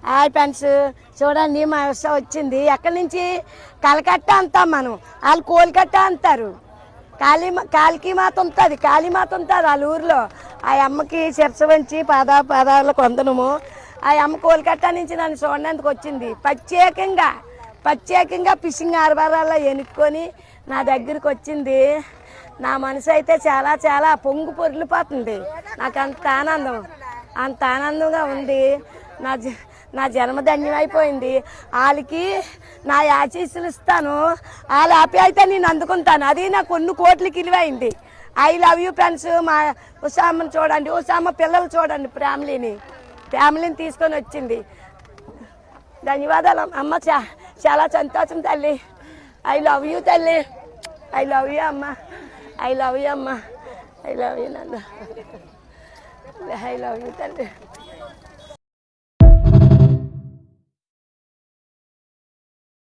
Hi friends, చూడండి మా వ్యవస్థ వచ్చింది. ఎక్కడి నుంచి? కలకత్తా అంటాం మనం, వాళ్ళు కోల్కత్తా అంటారు. కాళీమాత ఉంటుంది, కాళీమాత ఉంటుంది వాళ్ళ ఊరిలో. ఆ అమ్మకి శిరస వంచి పాదాలకు వందనము. ఆ అమ్మ కోల్కత్తా నుంచి నన్ను చూడడానికి వచ్చింది. ప్రత్యేకంగా ఫిషింగ్ ఆర్బరాల్లో ఎనుక్కొని నా దగ్గరికి వచ్చింది. నా మనసు అయితే చాలా చాలా పొంగు పొర్లిపోతుంది. నాకు అంత ఆనందంగా ఉంది. నా జన్మధన్యమైపోయింది. వాళ్ళకి నా ఆశీస్సులు ఇస్తాను. వాళ్ళ ఆప్యాయత నేను అందుకుంటాను. అది నాకు కొన్ని కోట్లకి విలువైంది. I love you friends. మా ఉషామ్మని చూడండి, ఉషామ్మ పిల్లలు చూడండి, ఫ్యామిలీని తీసుకొని వచ్చింది. ధన్యవాదాలు అమ్మ. చాలా సంతోషం తల్లి. ఐ లవ్ యూ తల్లి. ఐ లవ్ యూ అమ్మ. ఐ లవ్ యూ అమ్మ. ఐ లవ్ యూ నాన్న. ఐ లవ్ యూ తల్లి.